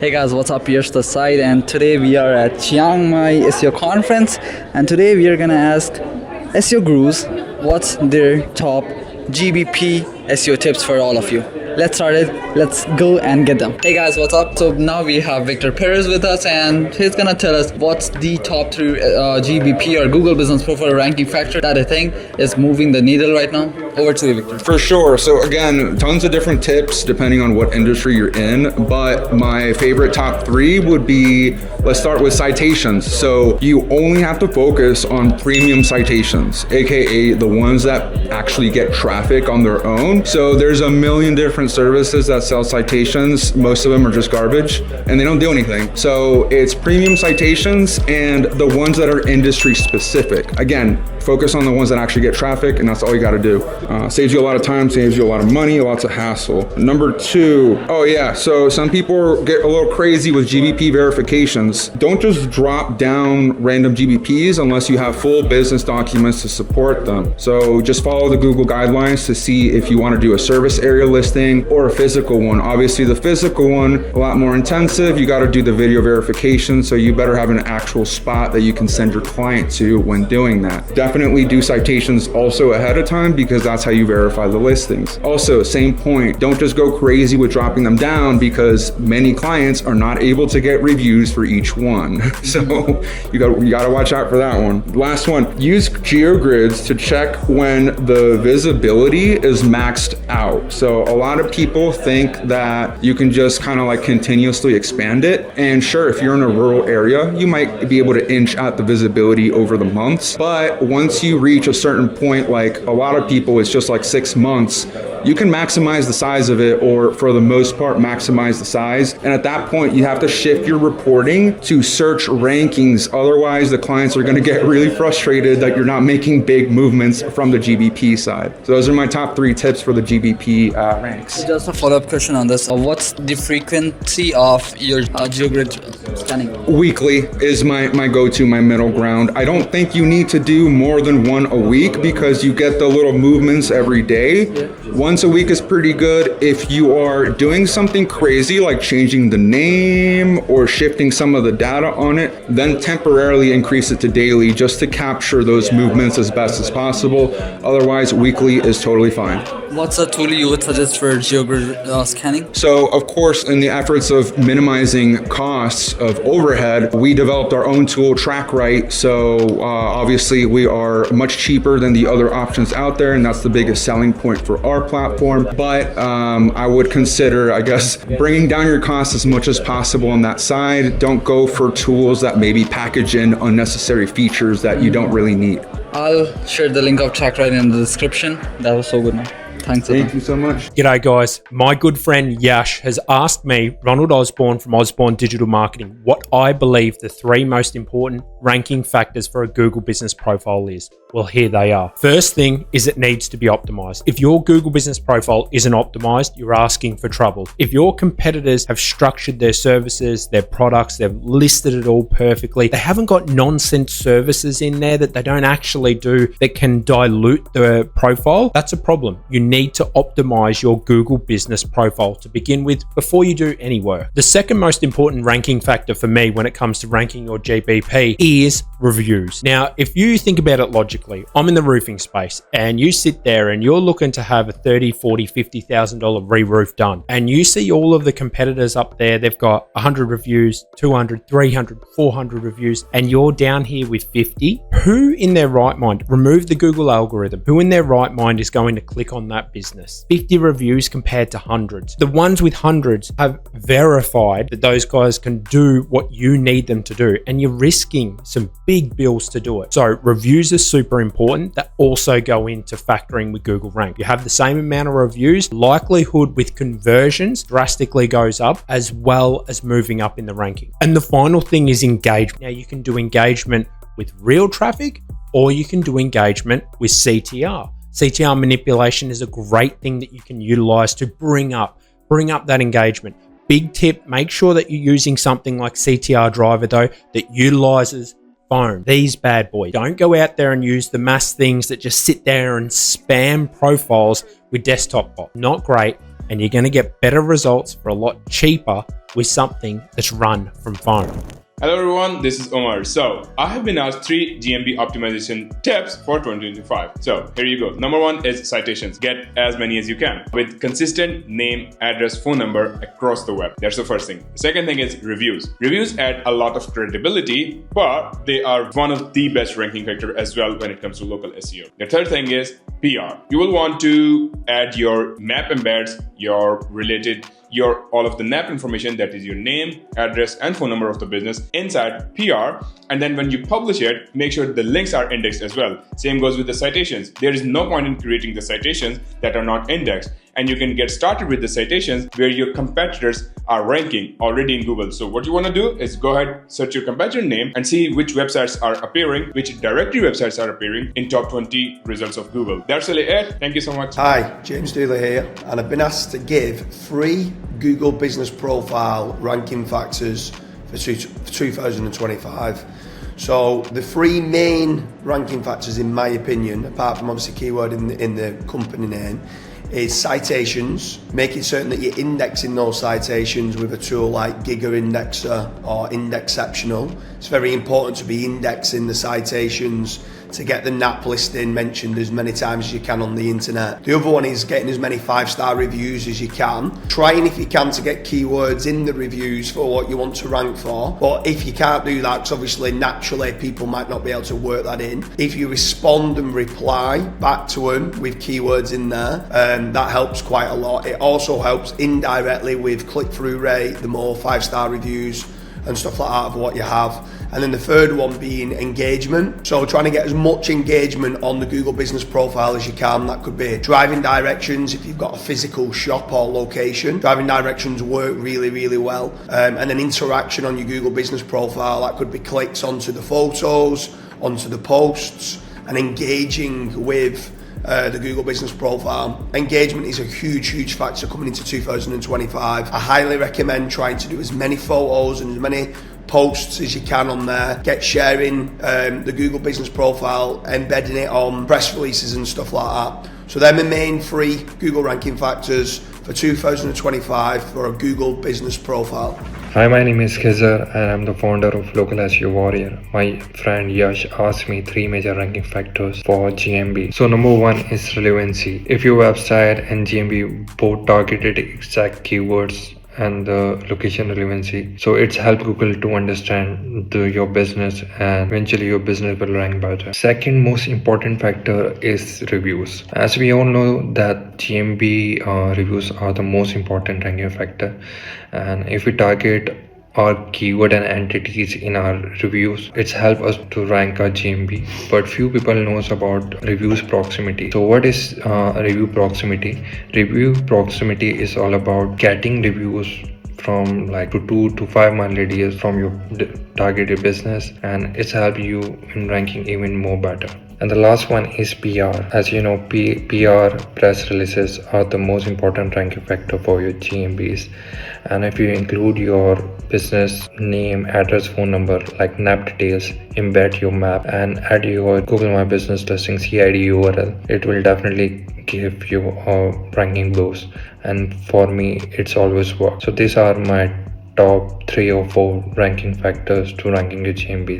Hey guys, what's up? Here's the side, and today we are at Chiang Mai SEO conference, and today we are gonna ask SEO gurus what's their top GBP SEO tips for all of you. Let's start it. Let's go and get them. Hey guys, what's up? So now we have Victor Perez with us, and he's gonna tell us what's the top 3 GBP or Google Business Profile ranking factor that I think is moving the needle right now. Over to you, Victor. For sure. So again, tons of different tips depending on what industry you're in, but my favorite top 3 would be, let's start with citations. So you only have to focus on premium citations, aka the ones that actually get traffic on their own. So there's a million different services that sell citations. Most of them are just garbage and they don't do anything. So it's premium citations and the ones that are industry specific. Again, focus on the ones that actually get traffic, and that's all you got to do. Saves you a lot of time, saves you a lot of money, lots of hassle. Number 2, so some people get a little crazy with GBP verifications. Don't just drop down random GBPs unless you have full business documents to support them. So just follow the Google guidelines to see if you want to do a service area listing or a physical one. Obviously the physical one, a lot more intensive. You got to do the video verification, so you better have an actual spot that you can send your client to when doing that. Definitely do citations also ahead of time, because that's how you verify the listings. Also, same point, don't just go crazy with dropping them down, because many clients are not able to get reviews for each one. So you got to watch out for that one. Last one, use GeoGrids to check when the visibility is maxed out. So a lot of people think that you can just kind of like continuously expand it. And sure, if you're in a rural area, you might be able to inch out the visibility over the months. But once you reach a certain point, like a lot of people, it's just like 6 months, you can maximize the size of it, or for the most part, maximize the size. And at that point, you have to shift your reporting to search rankings. Otherwise, the clients are going to get really frustrated that you're not making big movements from the GBP side. So those are my top 3 tips for the GBP ranks. Just a follow-up question on this. What's the frequency of your GeoGrid scanning? Weekly is my go-to, my middle ground. I don't think you need to do more than 1 a week, because you get the little movements every day. Once a week is pretty good. If you are doing something crazy like changing the name or shifting some of the data on it, then temporarily increase it to daily just to capture those movements as best as possible. Otherwise, weekly is totally fine. What's a tool you would suggest for GeoGrid scanning? So, of course, in the efforts of minimizing costs of overhead, we developed our own tool, TrackRight. So, obviously, we are much cheaper than the other options out there, and that's the biggest selling point for our platform. But I would consider, I guess, bringing down your costs as much as possible on that side. Don't go for tools that maybe package in unnecessary features that you don't really need. I'll share the link of TrackRight in the description. That was so good, man. Thanks. Thank you so much. G'day guys, my good friend Yash has asked me, Ronald Osborne from Osborne Digital Marketing, what I believe the 3 most important ranking factors for a Google business profile is. Well, here they are. First thing is it needs to be optimized. If your Google business profile isn't optimized, you're asking for trouble. If your competitors have structured their services, their products, they've listed it all perfectly, they haven't got nonsense services in there that they don't actually do that can dilute the profile, that's a problem. You need to optimize your Google business profile to begin with before you do any work. The second most important ranking factor for me when it comes to ranking your GBP is reviews. Now, if you think about it logically, I'm in the roofing space and you sit there and you're looking to have a $30, $40, $50,000 re-roof done, and you see all of the competitors up there, they've got 100 reviews, 200, 300, 400 reviews, and you're down here with 50. Who in their right mind, remove the Google algorithm, who in their right mind is going to click on that business? 50 reviews compared to hundreds. The ones with hundreds have verified that those guys can do what you need them to do, and you're risking some big bills to do it. So reviews are super important. That also go into factoring with Google Rank. You have the same amount of reviews, likelihood with conversions drastically goes up, as well as moving up in the ranking. And the final thing is engagement. Now you can do engagement with real traffic, or you can do engagement with CTR. CTR manipulation is a great thing that you can utilize to bring up that engagement. Big tip, make sure that you're using something like CTR Driver though, that utilizes phone. These bad boys. Don't go out there and use the mass things that just sit there and spam profiles with desktop bot. Not great. and you're going to get better results for a lot cheaper with something that's run from phone. Hello everyone, this is Umar. So, I have been asked 3 GMB optimization tips for 2025. So, here you go. Number 1 is citations. Get as many as you can with consistent name, address, phone number across the web. That's the first thing. The second thing is reviews. Reviews add a lot of credibility, but they are one of the best ranking factor as well when it comes to local SEO. The third thing is PR. You will want to add your map embeds, all of the NAP information, that is your name, address, and phone number of the business inside PR. And then when you publish it, make sure the links are indexed as well. Same goes with the citations. There is no point in creating the citations that are not indexed. And you can get started with the citations where your competitors are ranking already in Google. So what you want to do is go ahead, search your competitor name and see which websites are appearing, which directory websites are appearing in top 20 results of Google. That's really it. Thank you so much. Hi, James Dooley here, and I've been asked to give 3 Google Business Profile ranking factors for 2025. So the 3 main ranking factors, in my opinion, apart from obviously keyword in the company name, is citations, making certain that you're indexing those citations with a tool like Giga Indexer or Indexceptional. It's very important to be indexing the citations to get the NAP listing mentioned as many times as you can on the internet. The other one is getting as many 5-star reviews as you can. Trying, if you can, to get keywords in the reviews for what you want to rank for. But if you can't do that, because obviously naturally people might not be able to work that in, if you respond and reply back to them with keywords in there, that helps quite a lot. It also helps indirectly with click-through rate, the more 5-star reviews and stuff like that of what you have. And then the third one being engagement. So trying to get as much engagement on the Google Business Profile as you can. That could be driving directions if you've got a physical shop or location. Driving directions work really, really well. And then interaction on your Google Business Profile. That could be clicks onto the photos, onto the posts, and engaging with the Google Business Profile. Engagement is a huge factor coming into 2025. I highly recommend trying to do as many photos and as many posts as you can on there. Get sharing the Google Business Profile, embedding it on press releases and stuff like that. So they're my main 3 Google ranking factors for 2025 for a Google Business Profile. Hi, my name is Khizer and I'm the founder of Local SEO Warrior. My friend Yash asked me 3 major ranking factors for GMB. So number 1 is relevancy. If your website and GMB both targeted exact keywords and the location relevancy, so it's helped Google to understand your business, and eventually your business will rank better. Second most important factor is reviews. As we all know that GMB reviews are the most important ranking factor, and if we target our keyword and entities in our reviews, it's help us to rank our GMB. But few people knows about reviews proximity. So what is review proximity? Review proximity is all about getting reviews from like 2 to 5 mile radius from your targeted business, and it's help you in ranking even more better. And the last one is PR. As you know, PR press releases are the most important ranking factor for your GMBs. And if you include your business name, address, phone number, like NAP details, embed your map and add your Google My Business listing CID URL, it will definitely give you a ranking boost. And for me, it's always worked. So these are my top 3 or 4 ranking factors to ranking your GMBs.